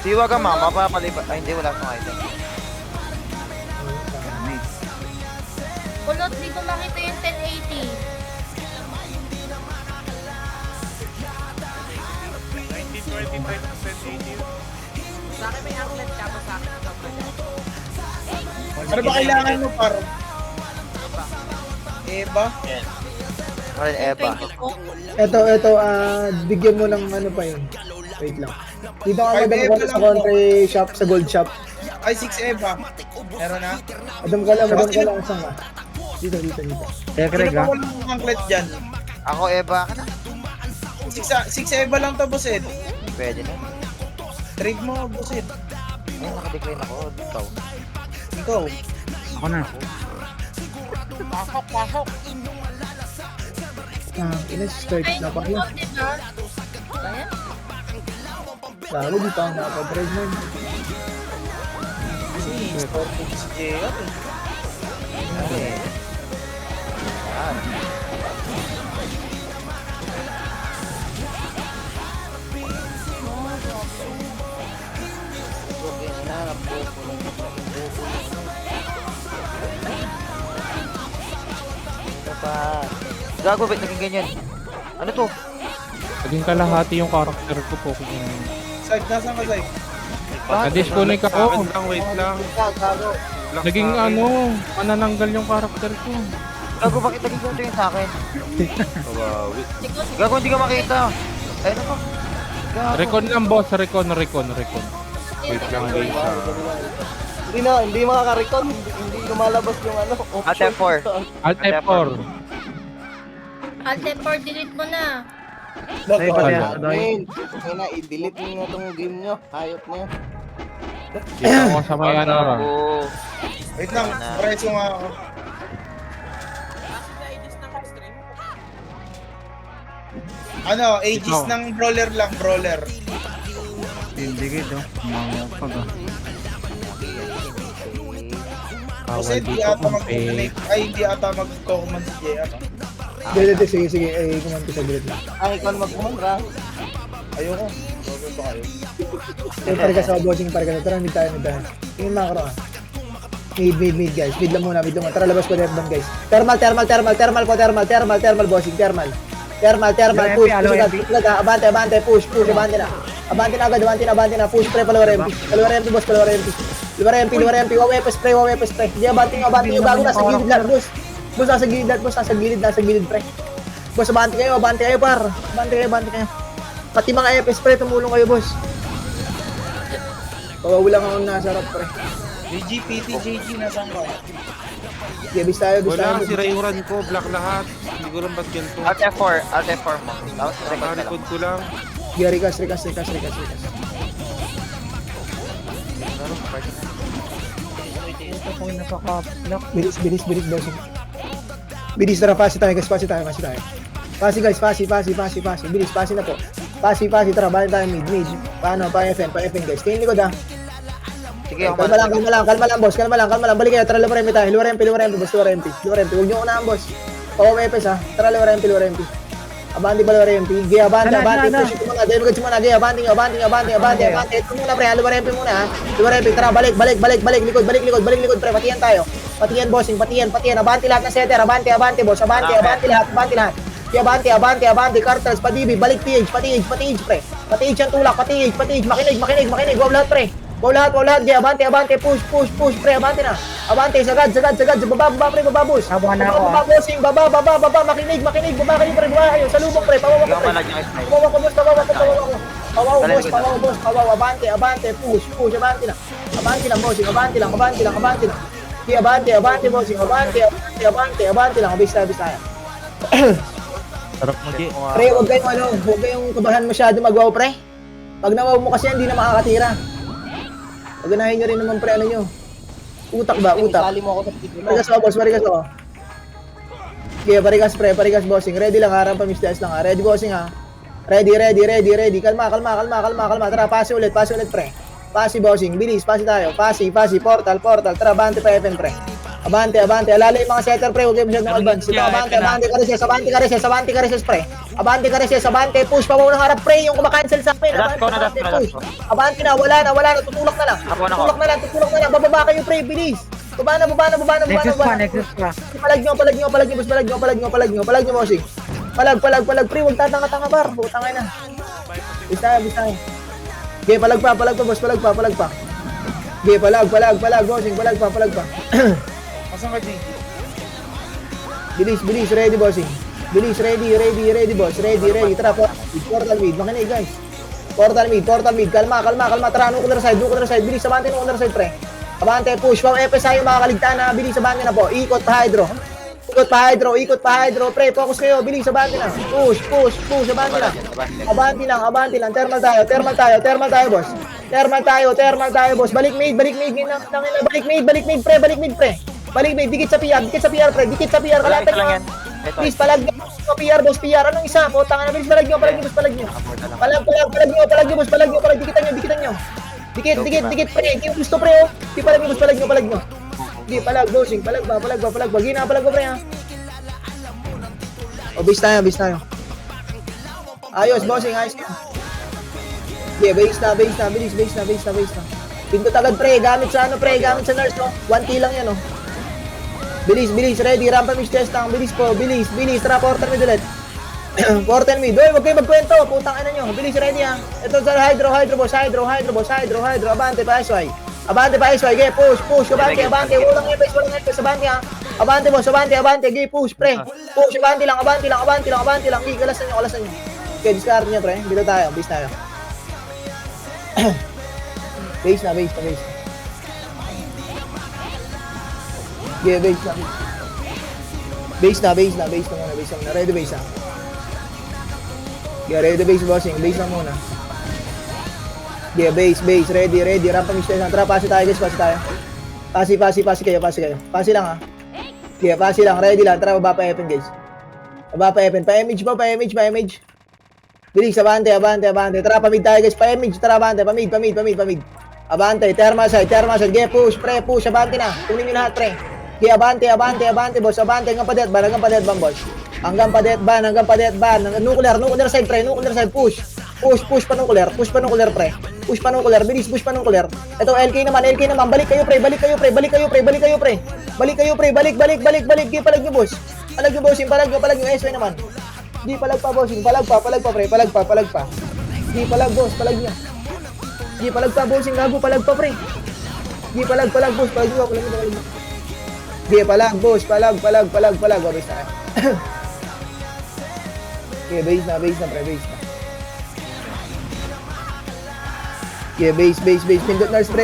Siwag ka mama, papalipat. Ay, hindi, wala akong item. Nice. Kulot, di ko makita yung 1080. 19-25% Sa akin may outlet ka pa sa akin. Ano ba kailangan mo, par? Eba? Ano rin, Eva? Thank you po. Ito, bigyan mo ng ano pa yun. Wait lang. Dito ka Five madam Eva ko sa lang country shop, sa gold shop. Ay, 6 Eba. Meron na? Madam ka lang, saan ka? Dito. Sino Greg pa ah. walang angklet dyan? Ako, Eva ka na. 6 Eva lang to, boss Ed. Pwede na. Trade mo, boss Ed. Ay, nakadecline ako. Ikaw. Ikaw. Ako na. Pasok. Ina-start Ay, na pa yun. kulot, diba? Ayan. Lalo, di pa ako nakapag-drive nun. Store to si JR. Okay. Yan. Okay, hinahanap ko. Ano pa? Gago, ba't naging ganyan? Ano to? Naging kalahati yung character ko po. Side, nasaan ka, Side? Na-disconnect ako. Wait lang. Gago. Naging ano, manananggal yung character ko. Gago, bakit naging ganito yung sa akin? Kawawi. Gago, hindi ka makita. Ayun ako. Gago. Recon lang boss, recon. Wait lang guys. Hindi makaka-recon. Hindi lumalabas yung ano. At F4. Alt F4. Alt F4, delete mo na. Ay, pati Wala. ako doy. Ngayon na, i-delete nyo na itong game nyo. Hayop na yun. Dito ko sa may ano. Gago. Wait lang, preso nga ako. Ano, ages Ikaw. ng brawler lang, brawler. Hindi kayo. Mamapag ah. Kasi Kawal di dito ata kung mag-connect, ay hindi ata mag-comment si JR. Dito, sige. Ay, kumanto sa grid na. Ang ikaw magkumantra. Ayoko. Okay pa kayo. Pare ka sa bossing, pare ka sa. Tara, mid tayo. Tingin macro ah. Mid guys. Mid lang muna. Tara, labas ko left down guys. Thermal bossing, thermal. Push, agad. Abante, push, abante na. Abante na agad, push, pre, palawa rempi, boss, Luar MP, wawe pa spray. Di abante nyo, bago nasa gilid lang, boss. Boss, nasa gilid, pre. Boss, abante kayo, par. Abante kayo. Pati mga FS, pre, tumulong kayo, boss. Pawawala ako nasa harap, pre. JG, PT, JG, nasaan ka? Bis tayo. Wala, sira yung run ko, black lahat. Hindi ko lang ba't ganito. Alt F4 mo. Tapos record ka lang. Nakarecord ko lang. Rikas. Ito po yung napaka-block. Bilis, bossing. Bilis, tara, pasi tayo. Pasi guys, pasi. Bilis, pasi na po. Pasi, tara, balik tayo mid. Paano, pa-FN guys. Tingin likod ah. Sige, ako Kalma lang, boss. Balik kayo, tara, luar MP tayo. Luar MP, boss, luar MP. Huwag nyo unahan, boss. Pawawepes ha. Tara, luar MP. Abante ba luar MP? Gaya, abante. Push ito muna. Dahil muna. Gaya, abante. Ito muna, pre. Luar MP muna ha. Luar MP, tara, balik. Likod, pre. Patiyan tayo. Patiyan, bossing. Abante lahat ng setter. Abante, boss. Abante lahat. Abante. Cartels, padibi. Balik PH, pre. Patiage ang tulak. Patiage. Makinig. Wow lahat, pre. Wow lahat. Gaya, abante. Push, pre. Abante na. Abante, sagad. Baba, pre. Baba, boss. Tabuhan na ako ah. Baba, bossing. Baba. Makinig. Baba kayo, pre. Baba kayo. Salubong, pre. Pawawa Hindi ko, ako pre. malagyan kay Smile. Pawawa ko, boss. Pawawa, boss. Abante. Push. Abante lang, bossing. Abante lang. Di abante, bossing. Abante lang. Abis tayo. Sarap mo, G. Pre, huwag kayong kabahan masyado mag-wow, pre. Pag nawaw mo kasi hindi na makakatira. Paganahin nyo rin naman, pre, ano nyo. Utak. Isali mo ako sa video mo. Parigas ako. Okay, parigas, bossing. Ready lang, harang pa, Mr. S lang, ha. Ready, bossing, ha. Ready. Kalma. Tara, pasi ulit, pre. Pasi, bossing. Bilis, pasi tayo. Pasi. Portal. Tara, abante pa, FN, pre. Abante. Alala yung mga setter, pre. Huwag kayo masyadong advance. Ito, abante ka recess, pre. Abante ka Reses, abante, push pa muna harap, pre, yung kumakancel sa amin. Last ko, Abante, last ko, push. last ko. Abante na, wala na, tutulak na lang. Ako na, Tutulak na lang, bababa kayo, pre, bilis. Baba na. Nexus pa, Nexus pa. Palag nyo, bossing. Palag, pre, huwag tatanga-tanga, bar. Putangay na. Bisa. Okay, palag pa, boss, palag pa. Okay, palag, bossing, palag pa. Asan ka, JG? Bilis, ready, bossing. Bilis, ready, boss. Ready. Tara, portal mid. Makinig, guys. Portal mid. Kalma. Tara, nuclear side. Bilis, abante nuclear side, pre. Abante, push. Pang FS tayo makakaligtaan na. Bilis, abante na po. Ikot pa hydro, pre. Focus kayo. Bilis, abante na. Push. Abante na. Abante lang. Thermal tayo, boss. Thermal tayo, boss. Balik mid. Balik mid, pre. Balik mid. Dikit sa PR, pre. Kalatan nyo. Please, palag nyo. boss. PR. Anong isa? Putang na. Bilis, palag nyo. Palag nyo, boss. Dikitan nyo. Dikit, pre. Hindi yung gusto, pre, oh. Di palag nyo. Di palag, bossing. Palag ba. Gina, palag ba, pre, ha? O, base tayo. Ayos, bossing. Ayos ka. Yeah, base na. Bilis na. Pindot agad, pre. Gamit sa nurse, no? 1T lang yan, no? Bilis. Ready. Rampa miss test lang. Bilis. Tara, portal mid ulit. Portal mid. Doy, wag kayo magkwento. Putang ina nyo. Bilis, ready, ha? Ito sa hydro, boss. Abante pa, SY. Okay, push. Abante. Walang FS. Abante, ha? Abante, boss. Abante. Okay, push, pre. Push. Abante lang. Okay, kalasan nyo. Okay, discard nyo, pre. Dito tayo. Base tayo. Base na. Yeah, base na muna. Ready base na. Yeah, ready base, bossing. Base na muna. Yeah, base. Ready. Rampa miss na. Tara, pasi tayo, guys. Pasi kayo. Pasi lang, ha. Yeah, pasi lang. Ready lang. Tara, baba pa Epen, guys. Pa-image. Bilis, abante. Tara, pamid tayo, guys. Pa-image. Tara, abante. Pamid. Abante. Thermal side. Yeah, push. Abante na. Kunin nyo lahat, pre. Okay, abante, boss. Abante. Hanggang pa dead ban, boss. Hanggang pa dead ban. Nuclear side, pre. Push pa nuclear, pre. Bilis, push pa nuclear. Ito, LK naman. Balik kayo, pre. Balik. Okay, palag nyo, boss. Palag nyo. SY naman. Di palag pa, bossing. Palag pa, pre. Palag pa. Di palag, boss. Palag nyo. Di palag pa, bossing. Gago, palag pa, pre. Di palag, boss. Palag nyo. Di palag, boss. Palag. O, base na. Okay, base na, pre. Base na. Okay, base. Pindot nurse, pre.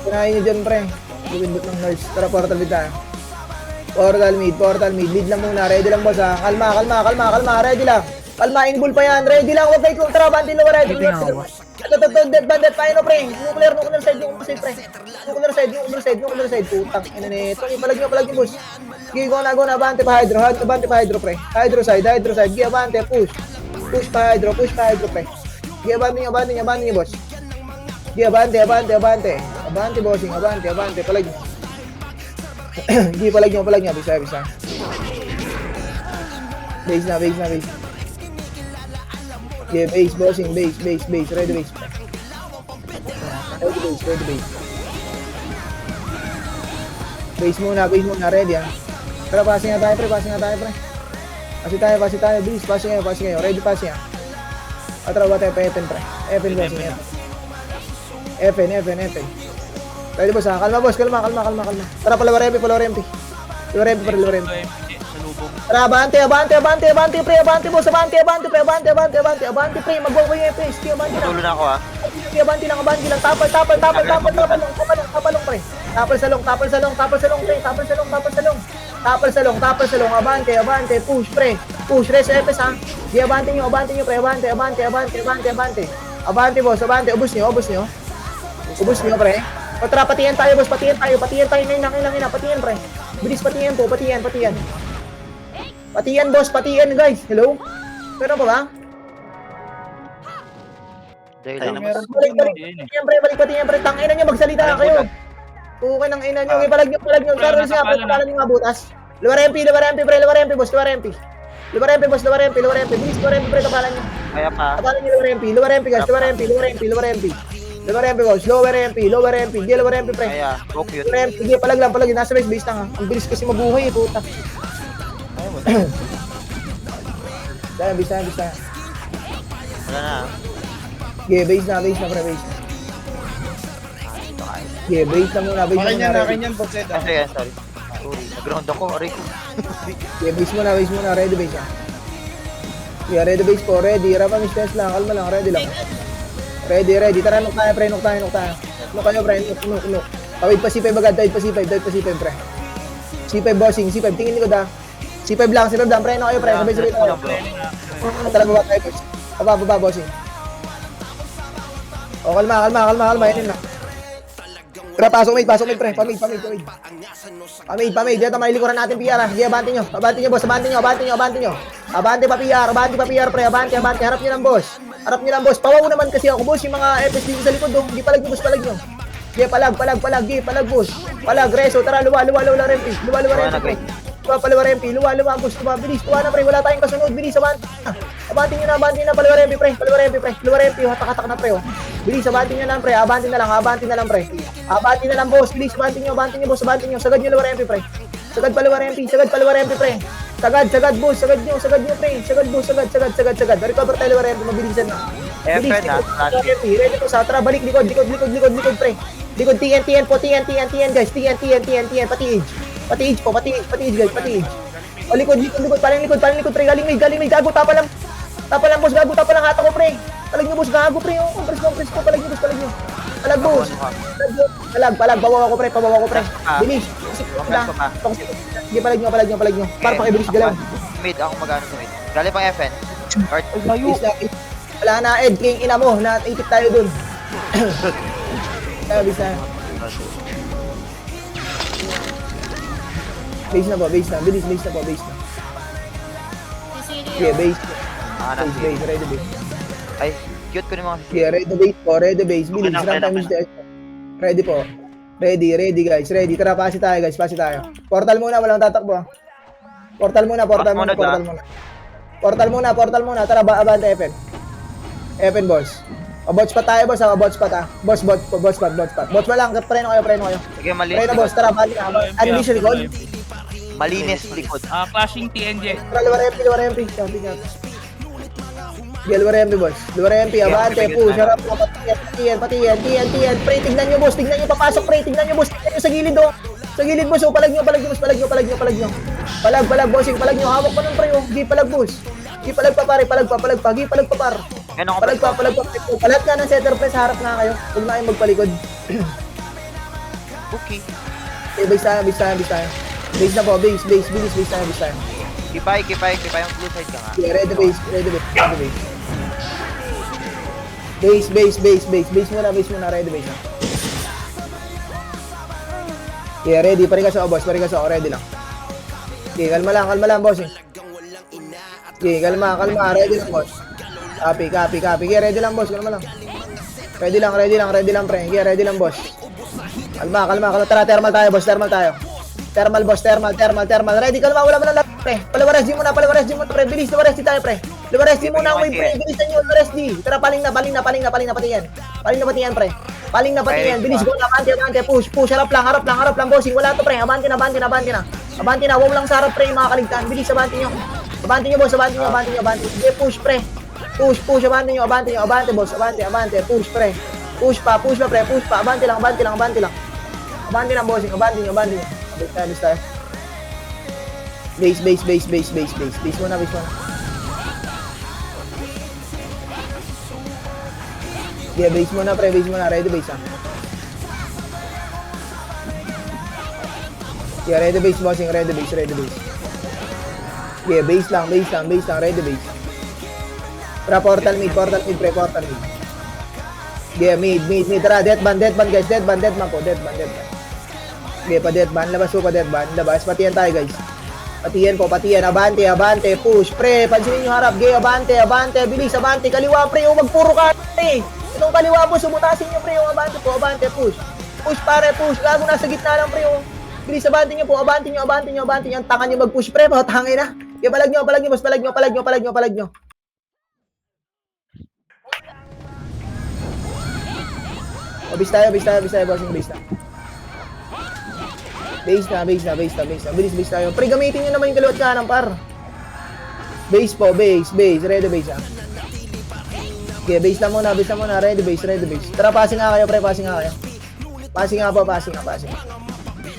Kunahin nyo dyan, pre. Pindot ng nurse. Tara, portal mid tayo. Portal mid. Lead lang muna. Ready lang, boss, ha. Kalma. Ready lang. Kalma, inbull pa yan. Ready lang. Huwag kayo. Tara, bantin lower. Ready. Ito, dead. Paano, pre. Nuclear side, pre. Nuclear side. Putang, ina nito. Palag nyo, boss. Sige, go na. Abante pa hydro, pre. Hydro side. Sige, abante. Push pa hydro, pre. Sige, abante nyo, boss. Sige, abante. Abante, bossing. Abante. Palag nyo. Sige, palag nyo. Bisa. Base na. Yeah, base, bossing. Base. Ready base. Base muna. Ready, ha. Tara, passing na tayo, pre. Pasi tayo. Bilis, pasi kayo. Ready, pasi, ha. Tara, tayo pa Epen, pre. Epen, bossing. Epen. Ready, boss, ha. Kalma, boss. Kalma. Tara, palawa rempi. Lower rempi. Tara, abante, pre. Abante, boss. Abante, pre. Mag-go yung FS. Abante na. Tulo na ako, ha. Abante lang. Tapal, pre. Tapal sa long, pre. Tapal sa long. Abante. Push, pre. Rest FS, ha. Di abante nyo, pre. Abante. Abante, boss. Ubus nyo. Pre. O, tara, patiyan tayo, boss. Patiyan tayo. Patiyan, pre. Bilis, patiyan po. Patiyan, boss. Patiyan, guys. Hello? Meron pa ba? Meron po. Balik patiyan, pre. Tangina nyo, magsalita kayo. Okay, nang ina nyo. Palag nyo. Carlos nga, palag nyo nga butas. Lower MP, pre, lower MP, boss, lower MP. Lower MP, boss, lower MP. Bilis, lower MP, pre, kapalan nyo. Kaya pa. Kapalan nyo, lower MP, guys, lower MP. Lower MP, boss, lower MP. Sige, lower MP, pre. Kaya, focus. Lower MP, sige, palag lang, nasa base lang ha. Ang bilis kasi mabuhay, puta. Ayaw mo. Dahil, base na. Wala na. Sige, base na, pre, base. Dito kayo. Sige, base na muna, Akin yan, akin yan, Pocheta. Sorry. Sorry. Nag-ground ako. Aray ko. Sige, base muna, ready base ha. Sige, ready base po, ready. Rapa, mistress lang, kalma lang, ready lang. Ready. Tara, nuk tayo, pre, nuk tayo. Nuk kayo, pre, nuk. Tawid pa C5 agad, tawid pa C5, pre. C5 bossing, C5, tingin nyo ko da. C5 lang, pre, no kayo, pre, sabay tayo. Tara, baba tayo, boss. Baba, bossing. O, kalma, yan na. Tara, pasok mate, pre, pamid. Dito, malilikuran natin PR, ha. Sige, abante nyo, boss, abante nyo. Abante pa PR, pre, abante, harap nyo lang, boss. Pawaw naman kasi ako, boss, yung mga FS dito sa likod, hindi palag nyo, boss, palag nyo. Sige, palag, boss. Palag, reso, tara, luwa, rempi. Luwa, rempi, boss, bilis, tuwa na, pre, wala tayong kasunod, bilis, abante nyo na, palawa rempi, pre, hatak na, pre, oh. Bilis, abante na lang, pre. Abante na lang, boss, bilis, abante nyo, boss, sagad nyo, luwa rempi, pre. Sagad palawa rempi, pre. Sagad, boss, sagad nyo, pre. Sagad. Recover tayo, luwa rempi, mabilisan na. Bilis, ready po sa tara, balik, likod, pre. Likod, TN po, TN, guys, TN, pati age, guys, pati age. O, likod, paling likod, pre, galing may, gago, tapa lang, boss, hata ko, pre. Palag nyo, boss, gago, pre, oh, compress ko, palag nyo. Palag, boss. Palag, bawaw ako, pre. Bilis. Sige, palag nyo. Para pakibilis galaw. Mid, ako magano sa mid. Galing pang FN. Art. Wala na, Ed, king ina mo, naitip tayo dun. Bisa. Base na, bilis, base na. Yeah, base. Ready base. Ay, cute ko naman. Yeah, ready base, bilis. Run time is there. Ready po. Ready, guys, ready. Tara, pasi tayo. Portal muna, walang tatakbo. Portal muna. Tara, abante FN. FN, boss. Bots pa tayo, boss. Bots pa. Bots pa lang. Preno kayo. Sige, malinis. Preno, boss. Tara, bali na. Unleash yung likod. Malinis likod. Flashing TNJ. Tara, luwar MP. Luwar MP, boss. Luwar MP, abante, push. Harap na, patiyan. Pre, tignan nyo, boss. Papasok, pre. Tignan nyo, boss. Tignan nyo sa gilid, oh. Sa gilid, boss. Oh, palag nyo. Palag, bossing. Palag nyo. Hawak pa nun, pre, oh. Gi, palag, boss. Gi, palag pa, pare. Palag pa, par. Ano ko Palag pa. Palag ka ng setter, pre. Sa harap nga kayo. Huwag na kayong magpalikod. Okay. Okay, base tayo. Base na po, base. Bilis, base tayo. Kipay yung blue side ka nga. Yeah, ready base. Base muna, ready base. Yeah, ready. Paring ka sa boss, ready lang. Okay, kalma lang, boss. Okay, kalma, ready lang, boss. Copy. Okay, ready lang, boss, kalma lang. Ready lang, pre. Okay, ready lang, boss. Kalma. Tara, thermal tayo, boss, Thermal, boss, thermal. Ready, kalma, wala mo lang, pre. Palawares din muna, pre. Bilis, luwares din tayo, pre. Luwares din muna, wave, pre. Bilisan nyo, luwares din. Tara, paling na, pati yan. Pre. Paling na, pati yan. Bilis, go na, abante, push. Harap lang, bossing. Wala to, pre. Abante na. Wow lang sa harap, pre, mga kaligtaan. Bilis, abante nyo, boss, abante. Sige, push, pre. Push, abante nyo, boss. Abante, push, pre. Push pa, pre. Abante lang. Abante lang, bossing. Abante nyo. Base tayo. Base muna. Yeah, base muna, pre. Ready base, ha. Yeah, ready base, bossing. Ready base. Yeah, base lang. Ready base. Tara, portal mid, pre. Yeah, mid. Tara, deadban, guys. Deadban po. Okay, pa-deadban. Labas. Patiyan tayo, guys. Patiyan. Abante. Push, pre. Pansinin nyo harap. Okay, abante. Bilis, abante. Kaliwa, pre. Magpuro ka, pre. Itong kaliwa, boss. Umutasin nyo, pre. Abante, push. Push, pare. Gago, nasa gitna lang, pre. bilis, abanti nyo po, abanti nyo. Ang tanga nyo mag-push pre, tangin na. Kaya palag nyo, boss, palag nyo. O, base tayo, bossing, base na. Base na. Bilis tayo. Pre, gamitin nyo naman yung kaliwat kanan, par. Base po, base. Ready base, ah. Okay, base na muna. Ready base. Tara, passing nga kayo, pre, passing nga.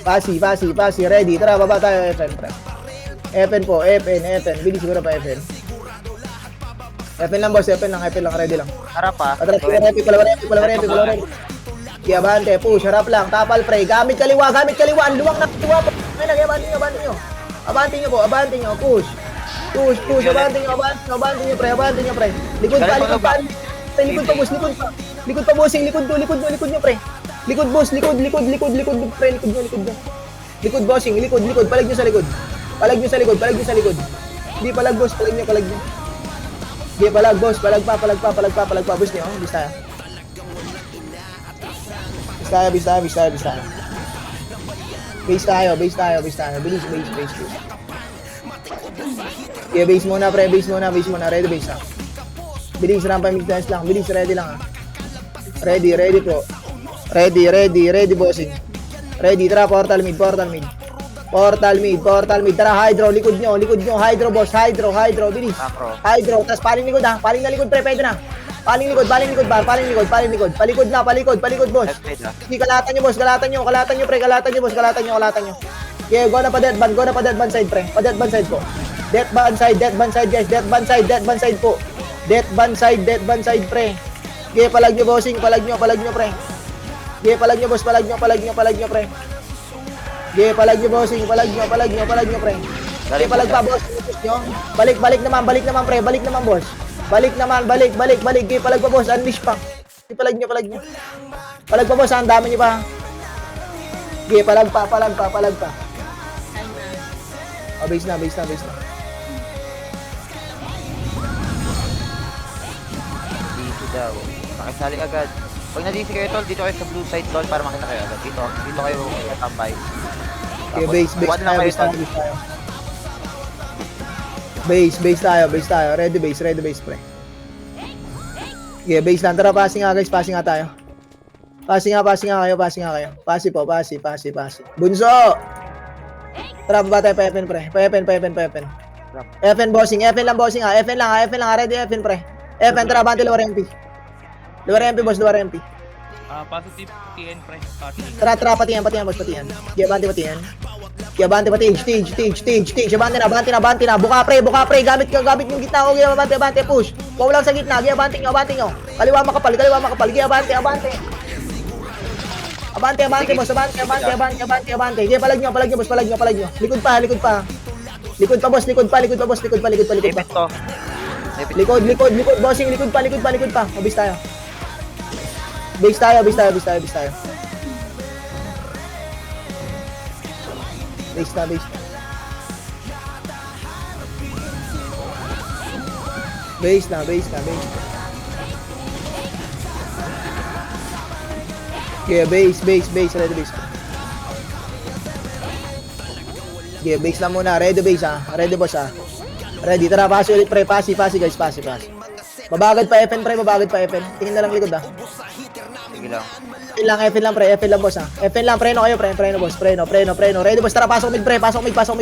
Passing. Pasi. Ready. Tara, baba tayo, FN, pre. FN po, FN. Bilis siguro pa, FN. FN lang, boss. FN lang. Ready lang. Harap pa. Atras, pala rempi. Kaya abante, push, harap lang, tapal pre, gamit kaliwa, ang luwang na kaliwa po. Ayun lang, abante nyo. Abante nyo, push, abante nyo pre. Likod pa, boss, likod pa, bossing, likod nyo pre. Likod boss, likod pre, likod nyo. Likod bossing, likod, palag nyo sa likod. Palag nyo sa likod. Hindi palag boss, palag nyo. Hindi palag boss, palag pa, boss nyo, bis tayo. Base tayo. Base tayo. Bilis. Okay, base muna, pre. Ready, base na. Bilis, rampa mid dance lang. Bilis, ready lang, ah. Ready po. Ready, bossing. Ready, tara, portal mid. Tara, hydro, likod nyo. Hydro, boss. Hydro, bilis. Macro. Hydro, tas paling likod, ha. Paling na likod, pre, pwede na. Paling likod, Palikod, boss. Sige, kalatan nyo, boss. Kalatan nyo, pre. Kalatan nyo. Okay, go na pa dead ban side, pre. Pa dead ban side po. Dead ban side, guys. Dead ban side po. Dead ban side, pre. Okay, palag nyo, bossing. Palag nyo, pre. Okay, palag nyo, boss. Palag nyo, pre. Okay, palag nyo, bossing. Palag nyo, pre. Okay, palag pa, boss. Balik naman, pre. Balik naman, boss. Balik. Okay, palag pa, boss. Unleash pa. Okay, palag nyo. Palag pa, boss. Ang dami nyo pa. Okay, palag pa. Oh, base na. DC daw. Makisali agad. Pag na-DC kayo, tol, dito kayo sa blue side, tol, para makita kayo agad. Dito kayo tambay. Okay, base One lang kayo, tol. Base tayo. Ready base, pre. Okay, base lang. Tara, passing nga, guys. Passing nga tayo. Passing nga kayo. Pasi po. Bunso! Tara, baba tayo pa FN, pre. Pa FN. FN bossing. FN lang, ha. FN lang, ha. Ready, FN, pre. FN, tara, bante lower MP. Lower MP. Positive TN pre. Tara, patihan, boss, patihan. Kaya bante, patihan. Stage. Abante na. Buka, pre. Gamit yung gitna ko. Kaya abante, push. Wow lang sa gitna. Kaya abante nyo. Kaliwa makapal. Kaya abante. Abante, boss. Abante. Kaya palag nyo, boss. Palag nyo. Likod pa. Likod pa, boss. Likod pa. Ipit to. Likod, bossing, likod pa. Mabis tayo. Base tayo. Base na. Yeah, base, ready base. Yeah, base lang muna, ready base, ha. Ready, boss, ha. Ready, tara, pasi ulit, pre. Pasi, guys, pasi. Babagad pa FN, pre, tingin na lang likod, ha. Sige lang. FN lang, pre. FN lang, boss, ha. FN lang, preno kayo, pre. Preno, boss. Preno. Ready, boss. Tara, pasok mid, pre. Pasok mid. Pasok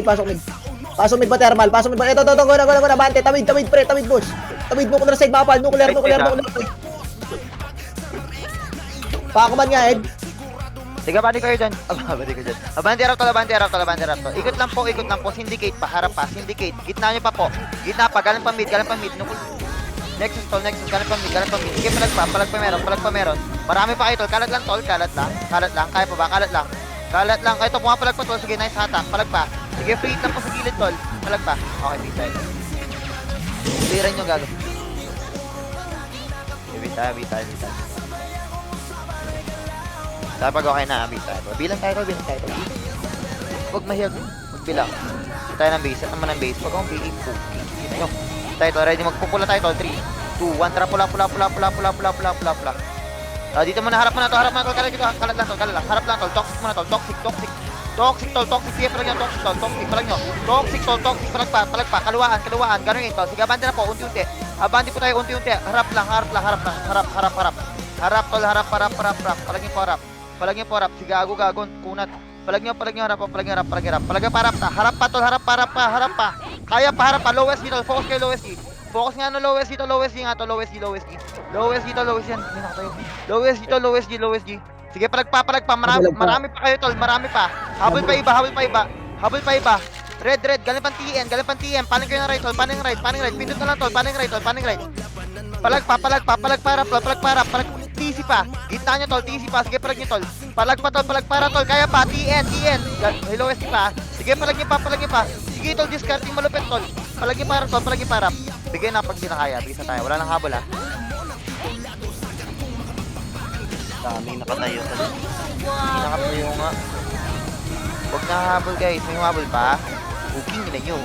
mid pa, thermal. Ito, go na. Bante, tawid, pre. Tawid, boss. Tawid, nuclear side, mapal. Nuclear. Pakaman nga, Ed. Sige, bandi kayo dyan. Abante harap to. Ikot lang po. Syndicate pa. Harap pa. Syndicate. Gitna nyo pa po. Gitna pa. Galang pa mid. Nexus, galang pa mid. Sige, palag pa meron. Marami pa kayo, tol. Kalat lang. Kaya pa ba? Kalat lang. Ito, pumapalag pa, tol. Sige, nice hatak. Palag pa. Sige, free hit lang po sa gilid, tol. Palag pa. Okay, B-side. Clearan nyo, gago. B-side. Kapag okay na, B-side. Bilang tayo. Huwag mahirap. Magbilang. Tayo ng base. Set naman ng base. Huwag akong BE. Kita nyo. Tayo, ready. Magpupula tayo, tol. 3, 2, 1. Tara, pula. Dito muna, harap mo na to. Kalat lang, tol. Harap lang, tol. Toxic muna, tol. Toxic. Toxic tol, toxic. Sige, palag nyo, toxic tol, toxic, palag nyo. Toxic tol, toxic, palag pa. Kaluwaan. Ganun yun tol. Sige, abante na po, unti-unti. Abante po tayo, unti-unti. Harap lang. Harap tol, harap. Palag nyo po, harap. Palag nyo po, harap. Sige, gago, kunat. Palag nyo, harap. Harap pa tol, harap pa. Kaya pa, harap pa. Lowest dito, focus kayo, lowest dito. Focus nga no, lowest dito, lowest D. Lowest yan. Hindi na tayo. Lowest D. Sige, palag pa. Marami pa kayo, tol. Marami pa. Habol pa iba. Red. Galing pang TM. Paling kayo na right, tol. Paling right. Pindot na lang, tol. Paling right. Palag pa. TC pa. Gitna nyo, tol. TC pa. Sige, palag nyo, tol. Palag para, tol. Kaya pa. TN. Lowest D pa. Sige, palag nyo pa. Sige, tol. Discarding malupit, tol. Palag nyo para. Bigay na pag di na kaya. Bigay na tayo. Wala nang habol, ha. Daming nakatayo tol. Hindi nakatayo nga. Huwag na habol, guys. May habol pa. Booking na nyo.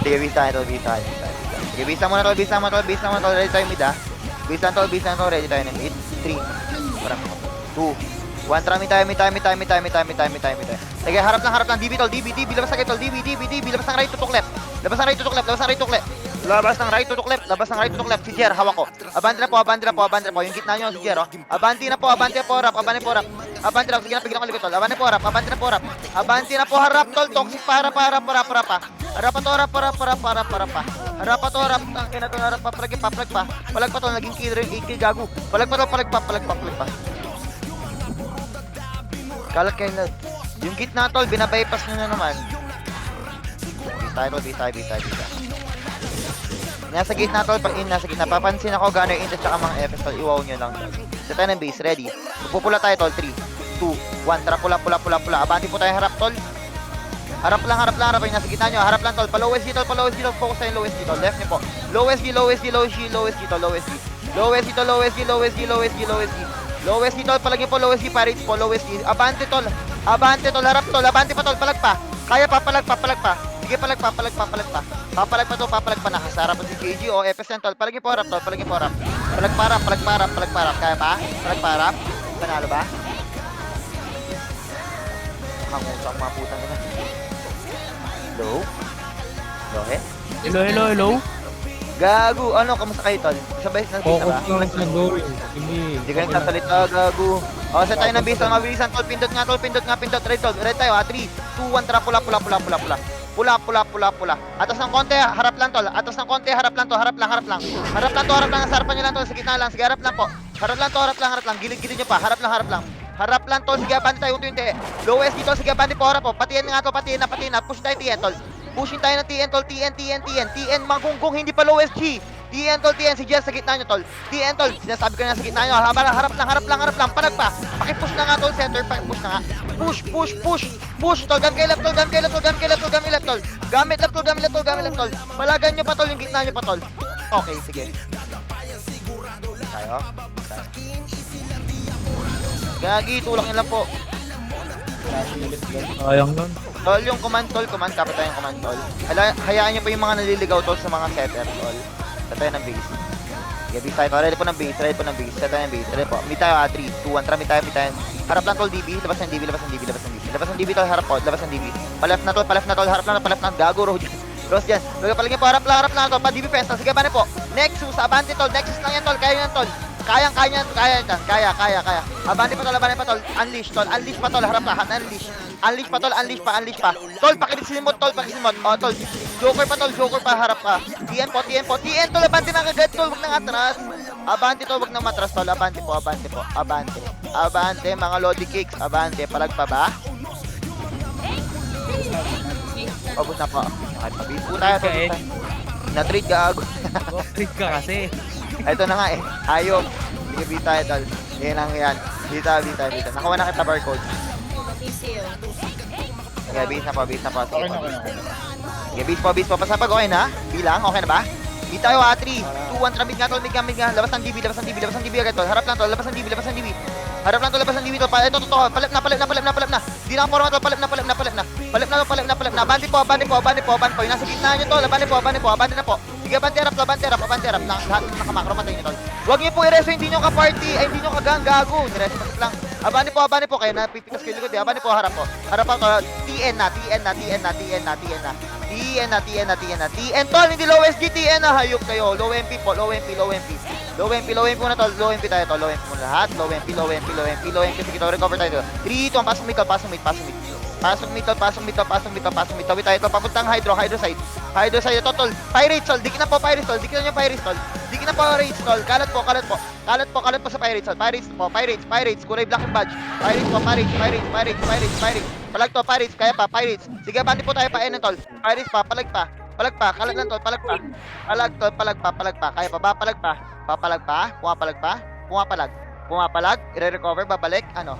Sige, bisa tayo. Sige, bisa mo na tol. Ready tayo mid, ha. Bisa tol. Ready tayo na mid. 3. Parang 2. 1. Tara, mid tayo. Sige, harap lang. DB, tol. DB. Labas na kayo, tol. DB. Labas ng right to left. Labas ng right to left. Si Jer, hawak ko. Abante na po. Yung gitna nyo, si Jer, oh. Abante na po, rap. Abante lang, sige na, pigil ako likod, tol. Abante na po, rap. Abante na po, harap, tol. Toxic pa, harap. Harap pa to, rap. Tangin na to, harap pa, palag pa. Palag pa to, naging killer yung 8 gago. Palag pa. Kalat kayo na. Yung gitna, tol, binabypass nyo na naman. Bisa. Nasa gitna, tol, pag nasa gitna, papansin ako gano'y inches tsaka mga FS, tol, iwaw nyo lang, tol. Set tayo ng base, ready. Magpupula tayo, tol, 3, 2, 1, tara, pula. Abante po tayo, harap, tol. Harap lang, yung nasa gitna nyo, harap lang, tol. Pa-lowest dito, focus tayo lowest dito, left nyo po. Lowest D, tol. Lowest D, tol, palag nyo po, lowest D, parage po, lowest D. Abante, tol, harap, tol, abante pa, tol, palag pa. Kaya pa, palag pa. Sige, palag pa. Papalag pa. Nakasarap pa si KG o FS yan, tol. Palag niyo po, harap, tol. Palag pa, harap. Kaya pa? Palag pa, harap. Panalo ba? Nakangusang mga putang na. Hello. Gago, kamusta kayo, tol? Sabay na bisa ba? Focus lang sa goal. Hindi ka nagsasalita, gago. Set tayo ng bisa, mabilisan, tol. Pindot nga. Red, tol. Red tayo, ha. 3, 2, 1, tara, pula. Pula. Atas ng konti, harap lang, tol. Harap lang. Sa harapan nyo lang, tol. Sa gitna lang. Sige, harap lang po. Harap lang. Gilid nyo pa. Harap lang, tol. Sige, abante tayo. Unti-unti. Lowest dito. Sige, abante po. Harap po. Patiin na. Push tayo, TN, tol. Pushin tayo ng TN, tol. TN, magunggong. Hindi pa lowest G. TN, tol. Si Jess sa gitna nyo, tol. TN, tol. Sinasabi ko na sa gitna nyo. Harap lang. Palag pa. Pakipush na nga, tol. Center. Pakipush na nga. Push, tol. Gamit left, tol. Gamit left, tol. Palagan nyo pa, tol. Yung gitna nyo pa, tol. Okay, sige. Tayo. Gagi, tulak nyo lang po. Sayang nun. Tol, yung command, kapit tayo yung command, tol. Hayaan nyo pa yung mga naliligaw, tol, sa mga setter, tol. Set tayo ng base. Okay, base tayo, tol. Ready po ng base. Set tayo ng base. Ready po. Meet tayo, 3, 2, 1. Tara, meet tayo. Harap lang, tol, DB. Labas ng DB, tol. Harap po. Labas ng DB. Paleft na, tol. Harap lang. Gago, Rose dyan. Paligin po, harap lang, tol. Pa-DB fence, tol. Sige, bane po. Nexus, abante, tol. Nexus lang yan, tol. Kaya yan, tol. Kaya. Abante pa, tol. Unleash, tol. Harap lahat. Unleash pa. Tol, pakisin mo. Oh, tol. Joker pa, harap ka. TN po. TN, tol. Abante na kagad, tol. Wag nang atras. Abante, tol. Wag nang matras, tol. Abante. Abante, mga Lodi Kicks. Abante. Palag pa ba? Pabos na po. Nakipabis po tayo, tol. Na-treat gago. Trick ka kasi. Ito na nga eh. Ayok. Sige, beat tayo, tol. Yan. Bita. Nakuha na kita barcode. Easy yun. Okay, base na po. Okay na. Okay, base po. Pasapag, okay na? Bilang, okay na ba? Beat tayo, 3, 2, 1, tara, mid nga. Labas ng DB agad, tol. Harap lang, tol. Labas ng DB, tol. Ito, totoo. Palip na. Di na forma, tol. Palip na. Abante po. Yung nasa gitna nyo, tol. Abante na po. Sige, abante harap. Lahat nakamakro, matay nyo, tol. Huwag nyo po i-reso, hindi nyo ka-party. Ay, hindi nyo ka-gang, gago. Nireso lang. Abani po kayo, napipitas kayo likod eh. Abani po, harap po. Harap po, TN na. TN tol, hindi low SG, TN na, hayop kayo. Low MP po, low MP muna tol, low MP tayo tol, low MP muna lahat. Low MP, sige tol, recover tayo. 3, 2, pasok mid tol, pasok mid. Pasok mid tol, tawid tayo tol, papuntang hydro side ito tol. Pirates tol, dikin na po Pirates tol, dikin na yung Pirates tol. Dikin na po Pirates tol, kalat po sa Pirates tol. Pirates, kulay black and badge. Pirates. Palag to, Pirates, kaya pa, Pirates. Sige, bandi po tayo pa, tol. Pirates pa, palag pa, kalat lang tol, palag pa. Kaya pa ba, papalag pa, pumapalag, i-recover, babalik, ano?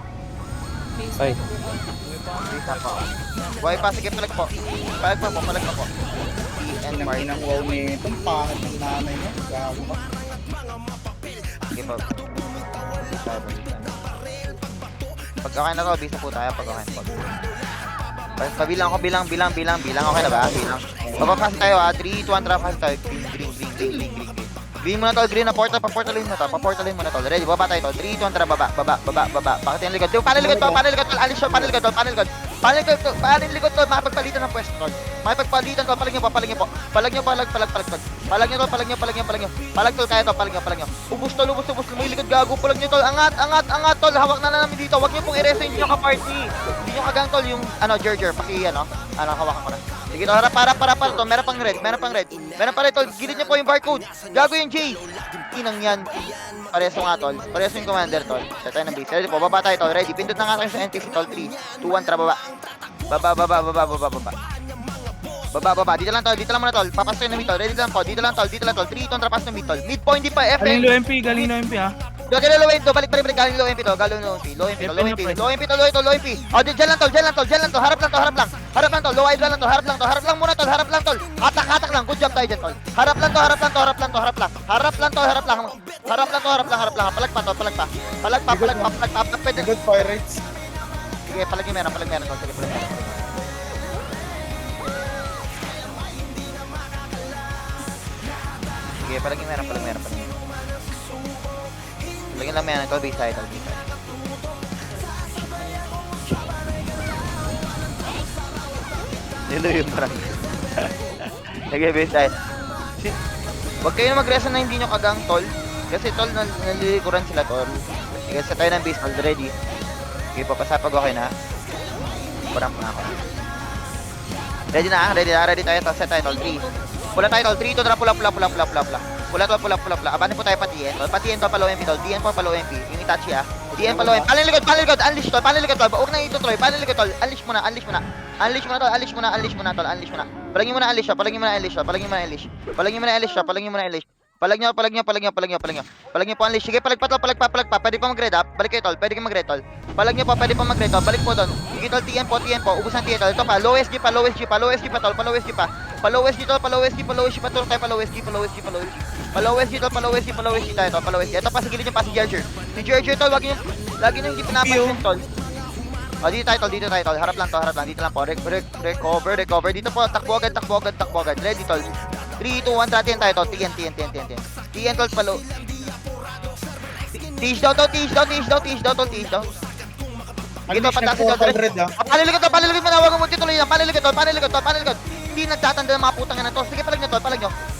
Ay. Bisa po. Buhay pa, sige, palag pa po. And mark. Inang wow ni itong pangit ng nanay mo. Gago ka. Sige po. Pag okay na to, bisa po tayo pag okay na po. Pabilang ko, bilang. Okay na ba? Bilang. Papapasa tayo 3, 2, 1, trafas tayo. Green. Green muna tol, green na portal, paportalin mo na tol. Ready, baba tayo tol. 3, 2, 1, tara, baba. Bakit yung likod? Panel likod tol, panel likod tol, makapagpalitan ng pwesto tol. Makapagpalitan tol, palag nyo. Palag tol, kaya tol, palag nyo. Ubus tol, may likod gago, palag nyo tol. Angat tol, hawak na namin dito. Huwag nyo pong i-reso yung nyo ka-party. Hindi nyo kagang tol, yung Jerger, hawakan ko na. Sige tol, harap tol, meron pang red. Meron pa red tol, gilid nyo po yung barcode. Gago yung J. Inang yan. Pareso nga tol, pareso yung commander tol. Set tayo ng base. Ready po, baba tayo tol, ready. Pindot na nga kayo sa NTC tol, 3, 2, 1, tara, baba. Baba. Dito lang muna tol. Papasok tayo ng mid tol. Ready lang po. Dito lang tol. 3, 2, 1, tara, pass ng mid tol. Mid point di pa, FM. Galing low MP ha. Galing low MP to. Balik. Galing low MP to. Low MP. O, dyan lang tol. Harap lang tol. Low hydra lang tol. Harap lang muna tol. Hatak lang. Good job tayo dyan tol. Harap lang. Palag pa. Pwede. Good pirates. Sige, palag yung meron tol. Sige, palag meron. Sige, palag yung meron. Lagyan lang meron tol, base tayo. Nilo yung parang. Lagyan base tayo. Huwag kayo na mag-resa na hindi nyo kagang tol. Kasi tol, nalilikuran sila tol. Sige, set tayo ng base tol, ready. Sige, papasapag okay na. Parang na ako. Ready tayo tol, set tayo tol, 3. Pula tayo tol, 3, 2, pula. Pula. Abanin po tayo pa TN to pa low MP tol. TN po pa low MP. Yung Itachi TN pa low MP. Panel likod. Unleash tol. Huwag na ito Troy. Panel likod tol. Unleash muna tol. Unleash muna. Palagin mo na unleash. Palag nyo po unleash. Sige, palag pa. Pwede pa mag-red up. Balik kayo tol. Pwede mag-red tol. Balik po doon. Sige tol, TN po. Ubus ng TN tol. Ito pa, low SG pa tol. Pa-low SG tol. Tulong tayo pa-low SG tol. Ito pa, sigilid yung pa si Gerger. Si Gerger tol, lagi nyo hindi pinapansin tol. O, dito tayo tol. Harap lang. Dito lang po. Recover. Dito po, takbo agad. Ready tol. 3, 2, 1, tratin tayo tol. TN tol, palo. Tish down. Sige tol, patasin tol. Panilikod mo na, huwag mo tituloy yan. Panilikod. Hindi nagtatanda ng mga putang yan to. Sige, palag nyo.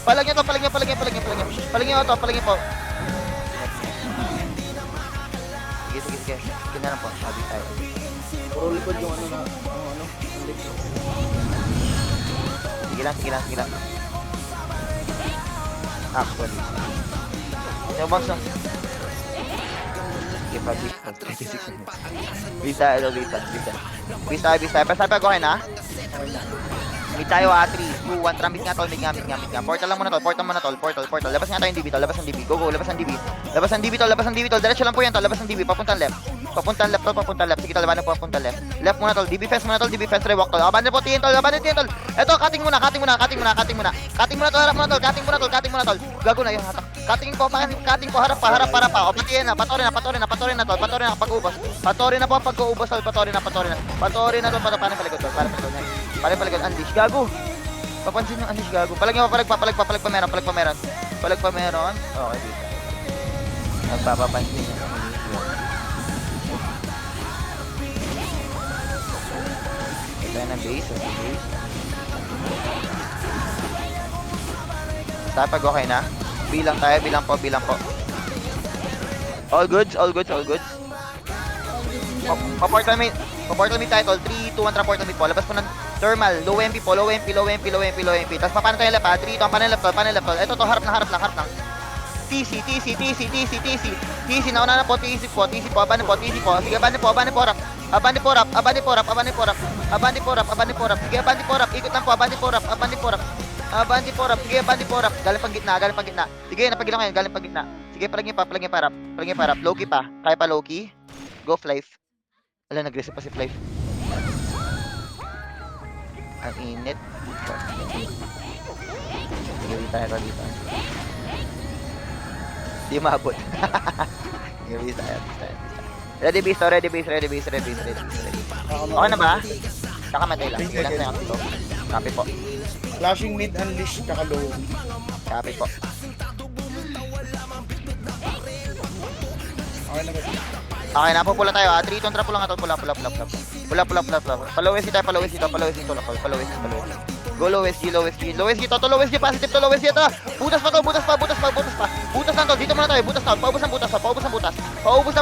Palag nyo po. Sige. Sige na lang po. Sabi tayo. Puro likod yung ano. Sige lang. Actually. Yung boss no? Sige pa, 36 minutes. Bisa. Basta sabi ko kayo na? Mid tayo 3, 2, 1, tramit nga tol, mid nga. Portal lang muna tol. Labas nga tayo ng DB tol, labas ng DB. Go, labas ng DB tol. Diretso lang po yan tol, labas ng DB, papuntang left. Sige tol, labanan po papuntang left. Left muna tol, DB fence rewalk tol. Abanin po TN tol. Eto, cutting muna tol, harap muna tol. Gago na yun, hatak. Cutting po, harap pa. O, pati yan na, patorin na tol, pag-ubos. Patorin na po, pag-uubos tol, patorin na tol, paano palikod tol, para palikod, unleash, gago. Papansin yung unleash, gago. Palag pa meron. Okay, dito. Nagpapapansin yung unleash. Tayo ng base. Tapag okay na. Bilang tayo, bilang po. All goods. Paportal may title. 3, 2, 1, portal may po. Labas po ng thermal. Low MP po. Tapos paano tayo lap ha? 3, 2, paano lap tol. Ito to, harap lang. TC. Nauna na po, TC po. Abante po. Sige, abante po, rap. Abante po, rap. Sige, abante po, rap. Ikot lang po, abante po, rap. Sige, abante po, rap. Galing pang gitna. Sige, napagilang ngayon, galing pang gitna. Sige, palagin pa, rap. Low-key pa. Kaya pa low-key. Go, Flife. Ala, nag-reset pa si Flife. Ang init. Sige, dito. Di maabot. Sige, tayo. Ready base. Okay na ba? Kakamatay lang. Sige lang tayo ito. Copy po. Flashing mid unleash tsaka low. Copy po. Okay na ba? Okay na, pupula tayo ha. 3 kontra pula nga to. Pula. Palowes dito. Go lowest G. Positive to lowest G to. Butas pa. Butas lang to. Dito muna tayo. Butas. Paubos ng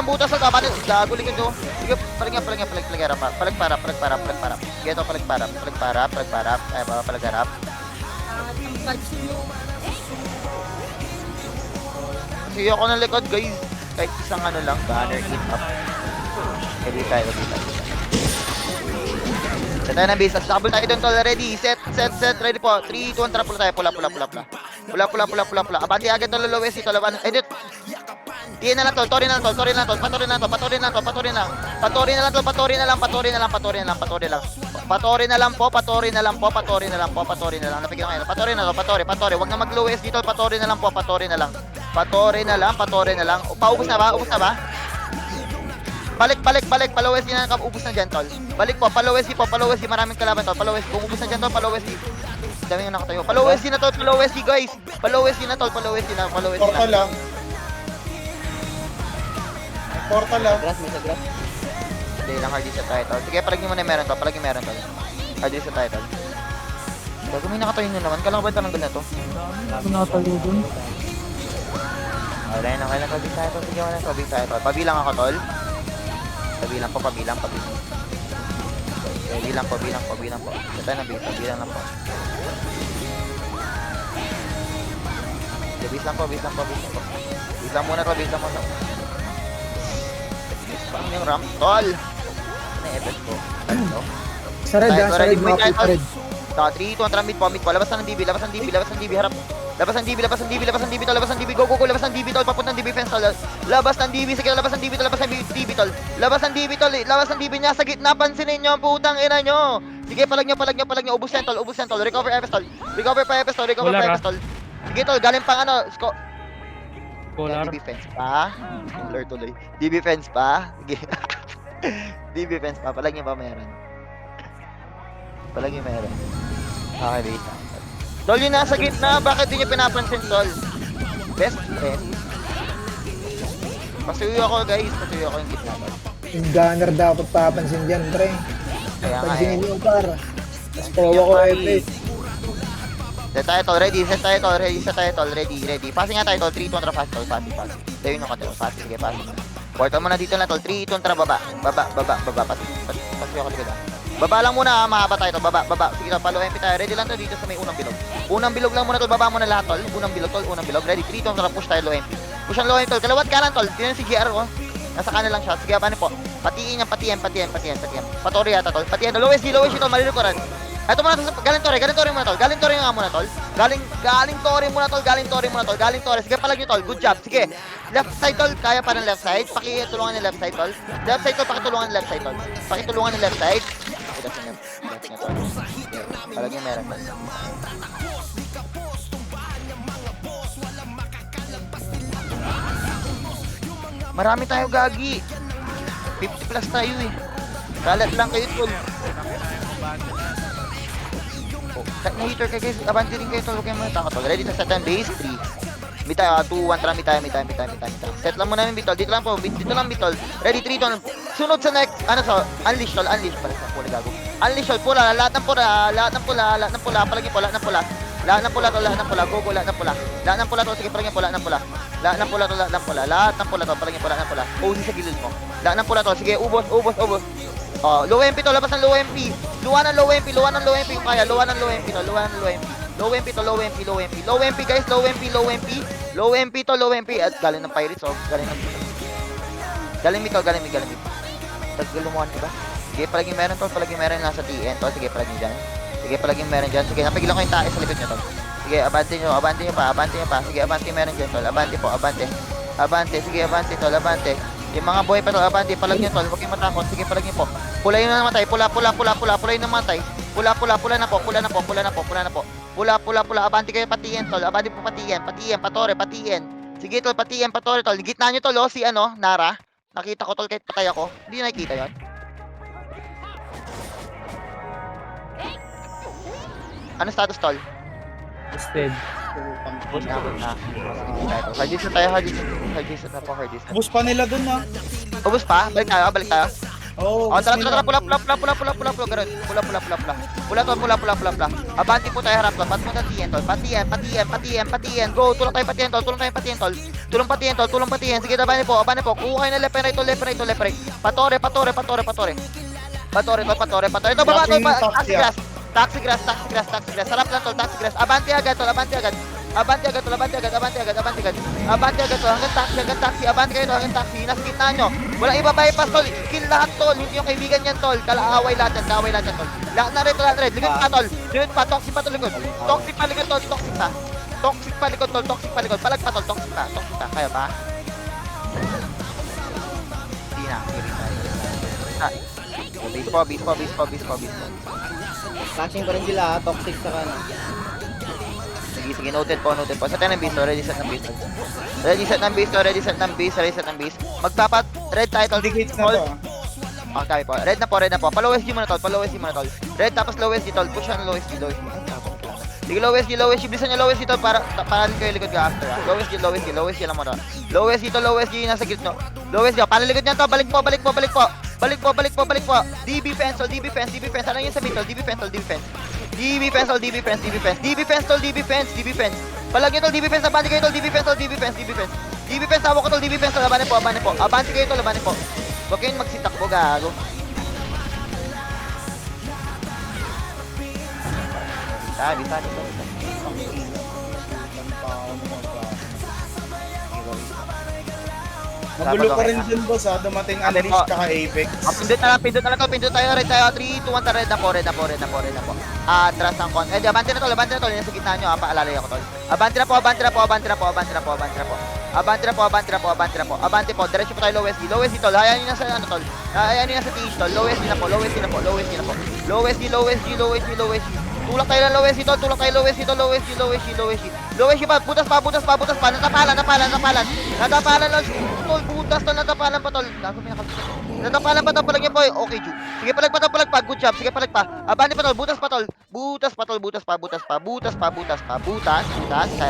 butas. Abante. Gago likod to. Sige, palag para. Geto, palag para. Ay, palag harap. Ang patch mo. Sige ako ng likod, guys. Kahit isang ano lang, banner hit up. Ready tayo. Set tayo ng base. Sakabol tayo doon, tol. Ready. Set. Ready po. 3, 2, 1, tara. Pula tayo. Pula. Abante agad tol. Lowest ito. Laban. Edit. Tiyan na lang, tol. Patorin na lang. Patorin na lang. Patorin na lang, po. Napigil na ngayon. Patorin. Huwag na mag-lowest dito. Patorin na lang. Paubos na ba? Balik, palawes din na ubus na dyan, tol. Balik po, palawes di, maraming kalaban, tol. Palawes, kung ubus na dyan, tol, palawes di. Dami yung nakatayo. Palawes di na, tol, guys. Palawes di na. Portal lang. Grass. Hindi lang, hard sa title. Sige, palagin mo na yung meron, tol. Hard sa title. Bago may nakatayo nyo naman, kailangan ba tanong na to? Pinatalo dun. Okay na, pabig tayo. Sige, wala, pabig tayo. Pabilang ako, tol. Pabilang po. Pabilang po. Ito na, pabilang lang po. Base lang po. Base lang muna. Pang yung ramp, tol. Ano yung effect ko? Ano? Sa red, mga sa red. 3, 2, 1, mid po. Labas ng DB, harap. Labas ng DB, tol. Go. Labas ng DB, tol. Papunta ng DB fence, tol. Labas ng DB, labas ng DB niya sa gitna. Pansinin nyo, putang ina nyo. Sige, palag nyo. Ubus yan, tol. Recover FS, tol. Sige, tol. Galing pang ano. Polar. DB fence pa. Tuloy. DB fence pa. Sige. DB fence pa. Palag nyo pa meron. Okay, wait. Tol, yun nasa gitna. Bakit di nyo pinapansin, tol? Best friend. Pasuyo ako, guys. Yung gitna, tol. Yung gunner dapat papansin dyan, pre. Kaya nga, Pansinin yung par. Tapos prowa ko FS. Set tayo, tol. Ready. Ready. Passing nga tayo, tol. 3, 2, 1, fast, tol. Passing. Tayo yung nakatayo. Passing. Sige, passing. Portal mo na dito na, tol. 3, 2, 1, baba. Pasuyo ako dito. Baba lang muna, mahaba tayo to. Baba. Sige, tol, follow MP tayo. Ready lang to dito sa may unang bilog. Unang bilog lang muna, tol. Baba mo na lahat, tol. Unang bilog. Ready, 3, 2, 1, push tayo low MP. Push ang low MP, tol. Kalawat kanan, tol. Tingnan si GR, oh. Nasa kanan lang siya. Sige, paano po? Patiin. Patori yata, tol. Patiyan, lowest D, tol. Malilikuran. Ito muna, galing Tori muna, tol. Galing Tori muna, tol. Sige, palag nyo, tol. Good job. Sige. Left side, tol. Kaya pa ng left side. Pakitulungan ng left side, tol. Pakitulungan ng left side. Palag nyo meron, tol. Marami tayo, gagi. 50 plus tayo, eh. Kalat lang kayo, tol. Na-hitter kayo, guys. Abante rin kayo, tol. Huwag kayo muna takot, tol. Ready to set ang base 3. Mid tayo, 2, 1, tara, mid tayo. Set lang muna yung mid, tol. Dito lang, mid, tol. Ready, 3, tol. Sunod sa next, unleash, tol. Unleash. Pala sa puli, gago. Unleash all, pula, lahat ng pula, lahat ng pula, lahat ng pula, palagi po, lahat ng pula. Lahat ng pula to, lahat ng pula, go, lahat ng pula. Lahat ng pula to, sige, palagi po, lahat ng pula. Lahat ng pula to, lahat ng pula. Lahat ng pula to, palagi po, lahat ng pula. OC sa gilid mo. Lahat ng pula to, sige, ubos. Oh, low MP to, labas ng low MP. Luwa ng low MP kung kaya. Luwa ng low MP to, luwa ng low MP. Low MP to, low MP. Low MP guys, low MP. Low MP to, low MP. At galing ng Pirates, oh. Galing mid. Taggulumuhan, diba? Sige, palaging meron to, palaging meron nasa TN to. Sige, palaging dyan. Sige, palaging meron dyan. Sige, napigilan ko yung tae sa likod nyo to. Sige, abante nyo pa. Sige, abante meron dyan tol. Abante po, abante. Sige, abante tol, abante. Yung mga boy pa tol, abante, palag nyo tol. Huwag kayong matakot. Sige, palag nyo po. Pula yun na namatay. Pula yun na namatay. Pula na po. Abante kayo patiyan tol. Abante po patiyan. Patore. Sige tol, patore tol. Gitna nyo tol, oh, si ano, Nara. Nakita ko tol kahit patay ako. Hindi nakikita yun. Ano status tol? Busted. Hard reset tayo. Hard reset na po. Bus pa nila dun ha. Ubus pa? Balik tayo. Oo, Oh, tara, pula. Ganun. Pula. Abanti po tayo harap tol. Pat mo ng TN tol. Patiyan. Go, tulong tayo patiyan tol. Tulong patiyan. Sige, abane po. Kuha kayo na left and right. Patore. Ito, baba tol. Taxi grass. Sarap lang tol, taxi grass. Abante agad tol. Abante agad tol. Hanggang taxi. Abante kayo tol, hanggang taxi. Nasa gitna nyo. Walang iba bypass tol. Kill lahat tol. Hindi yung kaibigan yan tol. Kaaway lahat yan tol. Lahat na red. Likod pa. Toxic pa tol likod. Toxic pa likod tol. Toxic pa likod. Palag pa tol. Toxic pa. Kaya ba? Hindi na. Base po. Flashing pa rin sila, toxic sa kanan. Sige, noted po. Set ng base, ready set ng base. Magpapat, red title. Indicates na to. Ah, kami po. Red na po. Pa-low SG muna tol. Red tapos low SG tol. Push on low SG. Sige, low SG. Bilisan nyo low SG tol para kayo likod ka after. Low SG lang mo tol. Low SG nasa gitno. Low SG, panalikod niyan to. Balik po. DB fence. Ano yun sa mid tol? DB fence tol. Palag nyo tol, DB fence. Abante kayo tol, DB fence. Tawag ko tol, DB fence tol. Abante po. Abante kayo tol, abante po. Huwag kayong magsitakbo, gago. Bisa. Magulo pa rin dun boss ha. Dumating Unleash tsaka Apex. Pindot na lang tol. Red tayo. 3, 2, 1, red na po. Atras ng con. Abante na tol. Nasa gitna nyo, paalala ko tol. Abante na po. Abante po. Diretso po tayo low SG tol. Hayaan nyo na sa ano tol. Hayaan nyo na sa TH tol. Low SG na po. Low SG. Tulak tayo ng low SG tol. Low SG pa. Butas pa. Natapalan tol. Butas tol. Natapalan pa tol. Gago may nakabisa. Natapalan pa tol. Palag niya po. Okay, Ju. Sige, palag pa. Good job. Sige, palag pa. Abante pa tol. Butas pa. Kaya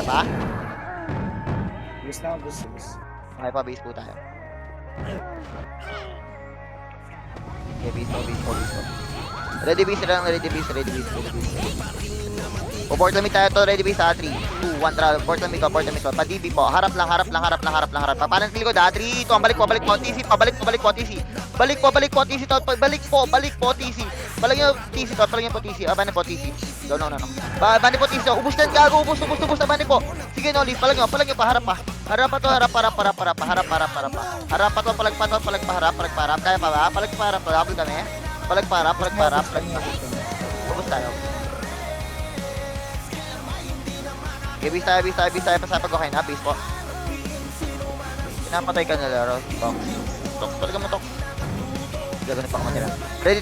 ba? Bus na, bus. Okay pa, base po tayo. Okay, base po. Ready base. Port limit tayo to, ready base ha, 3, 2, 1, tara, port limit to, pa-DB po, harap lang, papalan kiliko da, 3, 2, balik po, TC, balik po, TC, to, balik po, TC, palang nyo, TC, abane po, TC, no, abane po, TC, ubus na, gago, ubus, abane po, sige, no, leave, palang nyo, harap pa to, harap pa to, palag pa, kaya pa ba, palag pa, harap kami, palag pa, ubus tayo. Okay, base tayo, pasapag okay na, base po. Pinapatay ka na laro, Tox, talaga mo Tox. Gagawin pa ako nila. Ready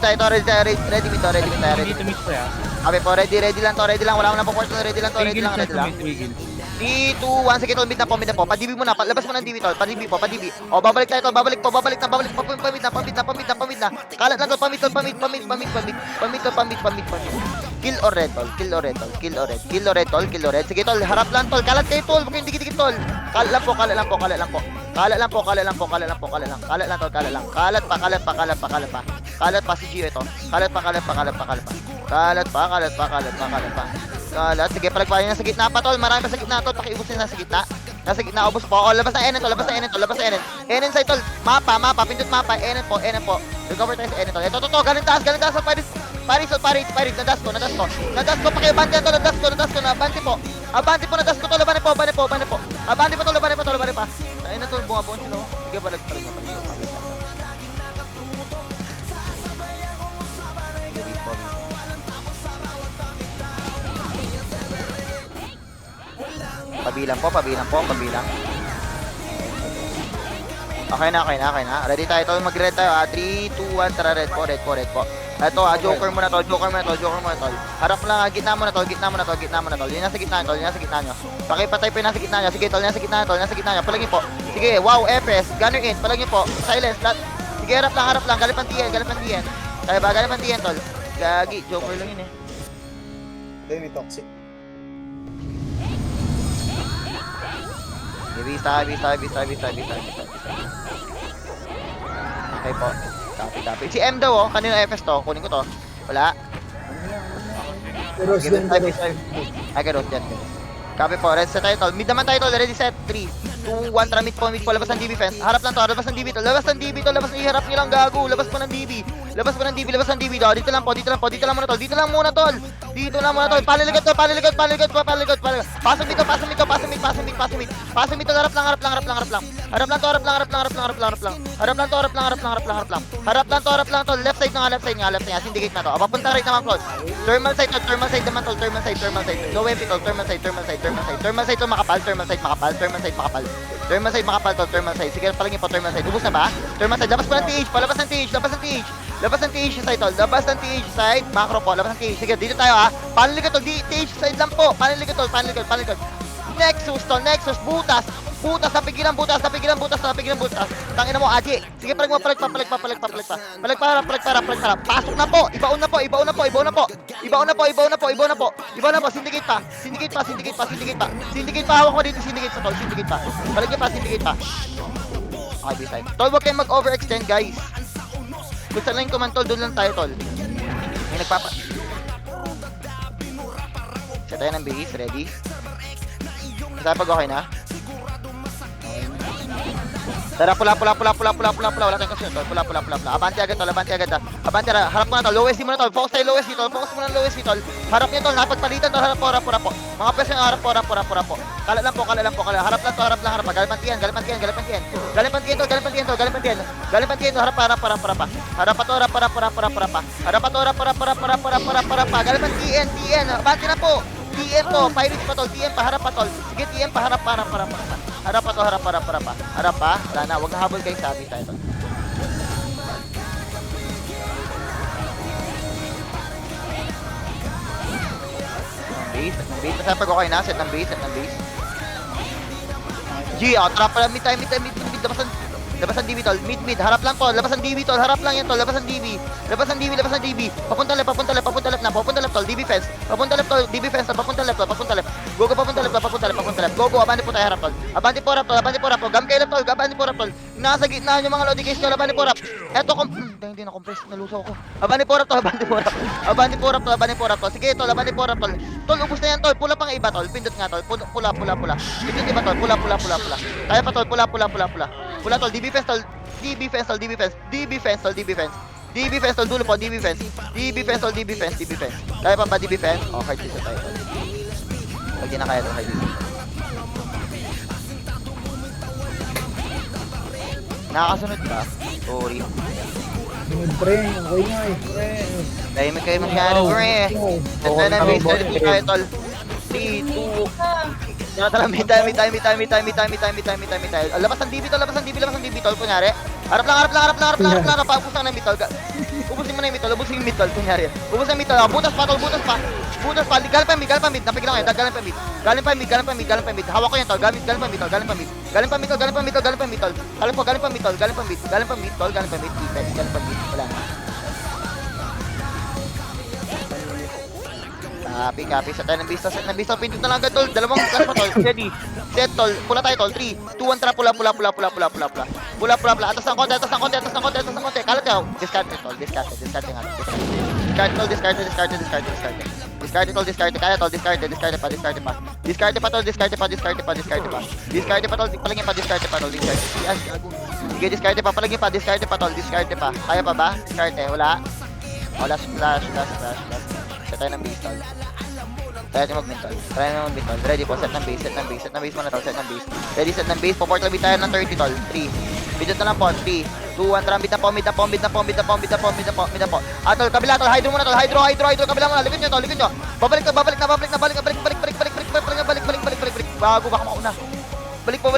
mid tayo. Dito mid po ya. Okay po, ready lang, wala po port, ready lang. 3, 2, 1, sige tol, mid na po. Pa-DB mo na, labas mo ng DB tol, pa-DB. O, babalik tayo tol, babalik na. Kalat lang tol, pamid. Kill or red tol. Sige tol, harap lang tol, kalat kayo tol, huwag kayong dikit tol. Kalat lang po. Kalat lang po, kalat lang po, kalat lang po, kalat lang. Kalat lang tol, kalat lang. Kalat pa, kalat pa, kalat pa, kalat pa. Kalat pa si Gio ito. Kalat pa, kalat pa, kalat pa, kalat pa. Kalat pa, kalat pa, kalat pa, kalat pa. Kalat, sige, palagpayan na sa gitna pa tol. Marami pa sa gitna tol, pakiubusin na sa gitna. Nasa gitna, ubos po. Oh, labas na Enen tol, labas na Enen tol, labas na Enen. Enen side tol. Mapa, mapa, pindot mapa. Enen po, Enen po. Recover tayo sa Enen tol. Ito, to, galing taas, Paris, nadas ko. Nadas ko, pakiabante tol, nadas ko, abante po. Abante po, nadas ko tol, abante po. Abante po tol, abante pa. Ayun na tol, bumabuon sila. Sige, balik. Pabilang. Okay na. Ready tayo tol, mag-red tayo. 3, 2, 1, tara, red po. Ito, joker muna tol. Harap lang, gitna mo na tol. Yun nasa gitna nyo. Pakipatay pa yung nasa gitna nyo. Sige tol, nasa gitna nyo. Palagin po. Sige, wow, FS, gunner in, palagin po. Silence, flat. Sige, harap lang. Galipantiyan. Kaya ba, galipantiyan tol. Gagi, joker lang yun eh. Very toxic. Vista. Okay po. Copy. Si M daw oh, kanina FS to, kunin ko to. Wala. Pero Give it time. I got it. Copy po, red set tayo tol. Mid naman tayo tol, ready set. 3, 2, 1, tara mid po, labas ng DB fence. Harap lang to, labas ng DB to. Labas iharap niyo lang gago. Labas po ng DB. Labas to. Dito lang muna tol. Paliligod. Pasok dito. Harap lang tol. Left side nga. Syndicate na to. Papunta right naman tol. Thermal side naman tol. Thermal side. Low MP tol. Thermal side to makapal. Thermal side. Sige, palagin po thermal side. Ubus na ba? Thermal side. Labas ng TH side tol. Side. Macro po. Labas ng TH. Sige, dito tayo ha. Paniligod tol. TH side lang po. Paniligod. Nexus tol. Butas. Napigilan butas. Tangina mo, Aji. Sige, palag pa. Pasok na po. Ibaon na po. Syndicate pa. Hawak mo dito. Syndicate pa. Palag pa. Okay, B-side. Tol, huwag kayong mag-overextend, guys. Kung saan lang yung command tol, doon lang tayo, tol. May nagpapa... Set tayo ng base, ready? Saan pag okay na? Tara, pula. Wala tayong kasunod, tol. Pula. Abante agad, tol. Harap mo na, tol. Lowest mo na, tol. Focus tayo, lowest tol. Harap niyo, tol. Napagpalitan, tol. Harap po. Mga pes yung harap po. Kalat lang po. Harap lang. Galipantiyan, tol. Harap pa. Galipantiyan, TN. Abante na po. TN po. Pirates pa, tol. TN pa, harap pa, tol. Sige, TN pa, harap. Harap pa. Wala na, huwag na habol kayo, sabi tayo tol. Base. Masaya pag okay na, set ng base. G, trap pala, mid, labas ang DB tol, mid, harap lang po, labas ang DB tol, harap lang yan tol, labas ang DB, papunta left tol, DB fence, papunta left tol, papunta left, go, abante po tayo harap tol, abante po rap tol, gam kayo left tol, nasa gitna nyo mga lodi guys tol, abante po rap, eto hindi na compress, nalusaw ko, abante po rap tol, sige tol, abante po rap tol, ubos na yan tol, pula pang iba tol, pindot nga tol, pula, pindot iba tol, pula, tayo pa tol, pula tol, DB fence tol, dulo po, DB fence tol, kaya pa ba DB fence? Oh, hard dito tayo tol, pag di na kaya tol, hard dito. Nakakasunod ba? Sorry. Pre, okay nga eh. Dahil may kayo masyado, pre. Ito na base na dito tayo, tol. 3, 2, tara, may time. Labas ng DB, tol, kunyari. Harap lang, paubos lang ng mid, tol. Ubusin mo na yung mid, tol, kunyari. Ubus ng mid, tol. Butas pa. Galing pa mid, napigil ako yan, galing pa mid. Hawak ko yan, tol, galing pa mid, tol. Galing pa mid, tol. Defense, wala na. Copy. Set tayo ng bista. Pindot na lang agad, tol. Dalawang gas pa, tol. Ready. Set tol, pula tayo tol. 3, 2, 1, trap, pula. Pula. Atas ng konti. Kalat kayo. Discard tol, discard nga. Discard tol. Kaya tol, discard pa. Discard pa tol. Palagyan pa, discard pa tol. Yes, gago. Sige, discard pa, palagyan pa, discard pa tol. Discard pa. Kaya pa ba? Discard wala. Oh, last. Set tayo ng base tol. Try natin mag-mid tol. Ready po, set ng base muna tol, set ng base. Ready, set ng base, po-portal beat tayo ng 30 tol. 3, bidot na lang po, 3, 2, 1, tara, mid na po. Tol, kabila tol, hydro muna tol, hydro, kabila muna, likod nyo. Babalik na. Balik. Bago, baka mauna. Balik po.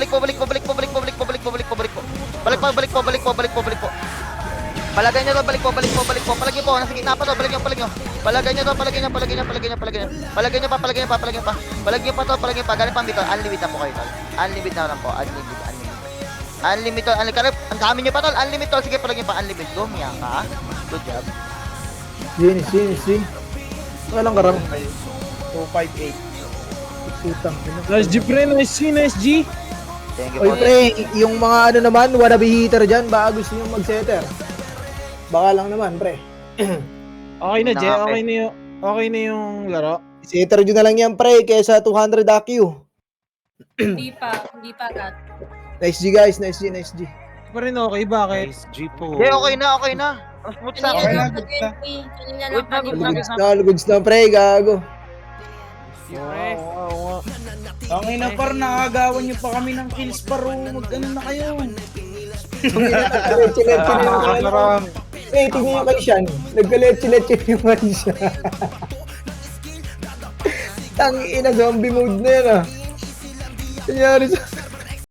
Palagay nyo to, balik po. Palagay po, nasa gitna pa to, palagay nyo. Palagay nyo pa. Palagay pa. Galing pa tol, unlimited na po kayo tol. Unlimited na lang po, unlimited tol. Ang dami nyo pa tol, unlimited tol. Sige, palagay pa, unlimited. Lumiya ka. Good job. Sini. Walang karang. 258. Putang ina. Nice G pre, nice G. Thank you Oy po. pre, yung mga ano naman, wannabe hitter dyan, baka gusto nyo mag-setter. Baka lang naman, pre. Okay na, Jay. Okay na yung laro. Setter nyo na lang yan, pre, kesa 200 AQ. Hindi pa agad. Nice G, guys. Nice G. Pa rin okay, bakit? G po. Okay, okay na. Ang smooth sa Kanina akin. lang pa 20. Lugods na, pre, gago. Ang ina par, nakagawan nyo pa kami ng kills paro. Mag-ano na kayo. Nagka-leche na yung ano. Eh, tingnan yung kay Sean. Nagka-leche yung kay Sean. Tangina, zombie mode na yan ah. Nangyari sa...